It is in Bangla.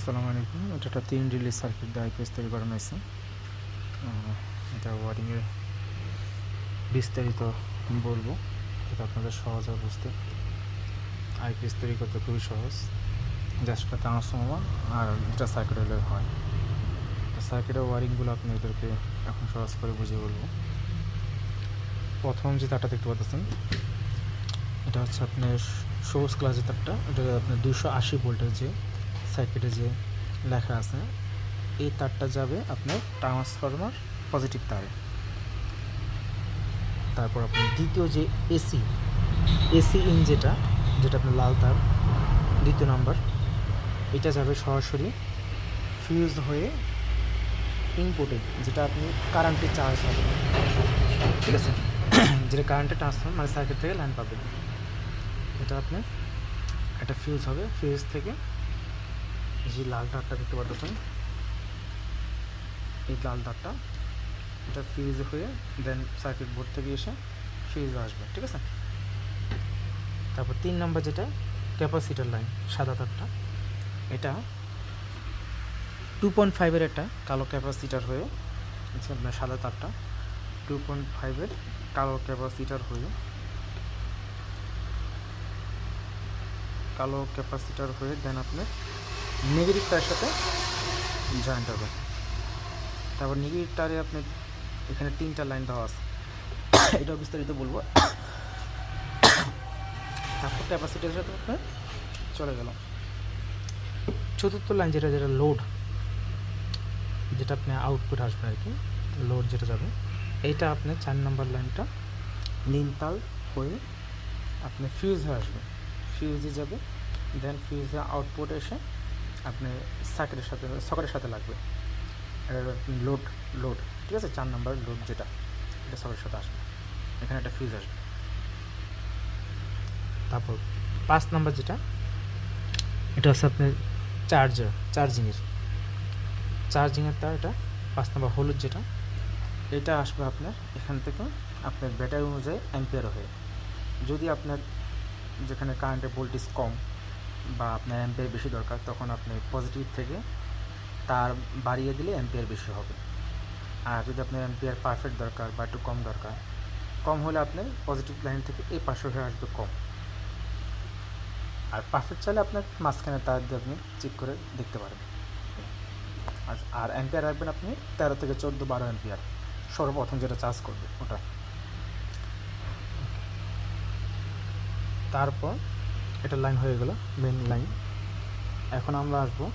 আসসালামু আলাইকুম। এটা একটা 3 রিলে সার্কিট দিয়ে আইপিএস তৈরি করানো হয়েছে। এটা ওয়ারিংয়ের বিস্তারিত বলবো, এটা আপনাদের সহজ হবে বুঝতে। আইপিএস তৈরি করতে খুবই সহজ, জাস্ট একটা ট্রান্সফর্মার আর দুটা সার্কিট হলে হয়। সার্কিটের ওয়ারিংগুলো আপনাদেরকে এখন সহজ করে বুঝিয়ে বলবো। প্রথম যে তারটা দেখতে পাচ্ছেন, এটা হচ্ছে আপনার সবুজ কালারের তারটা। এটা আপনার 280 ভোল্টের যে সার্কিটে যে লেখা আছে, এই তারটা যাবে আপনার ট্রান্সফরমার পজিটিভ তারে। তারপর আপনার দ্বিতীয় যে এসি ইন যেটা আপনার লাল তার, দ্বিতীয় নাম্বার, এটা যাবে সরাসরি ফিউজ হয়ে ইনপুটে, যেটা আপনি কারেন্টে চার্জ হবে, ঠিক আছে, যেটা কারেন্টে ট্রান্সফার মানে সার্কিট থেকে লাইন পাবে, এটা আপনি একটা ফিউজ হবে। ফিউজ থেকে যে লাল তারটা দেখতে পাচ্ছেন, এই লাল তারটা এটা ফিউজ হয়ে দেন সার্কিট বোর্ড থেকে এসে ফিউজ আসবে, ঠিক আছে। তারপর 3 নাম্বার যেটা ক্যাপাসিটার লাইন, সাদা তারটা, এটা 2.5-এর একটা কালো ক্যাপাসিটার হয়ে, আপনার সাদা তারটা 2.5-এর কালো ক্যাপাসিটার হয়ে দেন আপনার নেগেটিভ তারের সাথে জয়েন্ট হবে। তারপর নেগেটিভ তারে আপনার এখানে 3টা লাইন দেওয়া আছে, এটাও বিস্তারিত বলবো। তারপর ক্যাপাসিটারের সাথে আপনার চলে গেল চতুর্থ লাইন, যেটা লোড, যেটা আপনি আউটপুট আসবে আর কি, লোড যেটা যাবে, এইটা আপনার 4 নম্বর লাইনটা নীলতাল হয়ে আপনি ফিউজ হয়ে আসবে, ফিউজে যাবে, দেন ফিউজে আউটপুট এসে আপনি সকেটের সাথে লাগবে। লোড, ঠিক আছে, 4 নম্বর লোড যেটা, এটা সকেটের সাথে আসবে, এখানে একটা ফিউজ আসবে। তারপর 5 নম্বর যেটা, এটা হচ্ছে আপনার চার্জিংয়ের তার, এটা 5 নম্বর হলুদ যেটা, এটা আসবে আপনার এখান থেকে আপনার ব্যাটারি অনুযায়ী অ্যাম্পিয়ার হয়ে। যদি আপনার যেখানে কারেন্টের ভোল্টেজ কম বা আপনার অ্যাম্পিয়ার বেশি দরকার, তখন আপনি পজিটিভ থেকে তার বাড়িয়ে দিলে অ্যাম্পিয়ার বেশি হবে। আর যদি আপনার অ্যাম্পিয়ার পারফেক্ট দরকার বা একটু কম দরকার, কম হলে আপনার পজিটিভ লাইন থেকে এই পাশে হয়ে আসবে কম। আর পারফেক্ট চাইলে আপনার মাঝখানে তার দিয়ে আপনি চেক করে দেখতে পারেন। আর অ্যাম্পিয়ার রাখবেন আপনি 13 থেকে 14-12 অ্যাম্পিয়ার, সর্বপ্রথম যেটা চার্জ করবে ওটা। তারপর এটা লাইন হয়ে গেল, মেন লাইন। এখন আমরা আসবো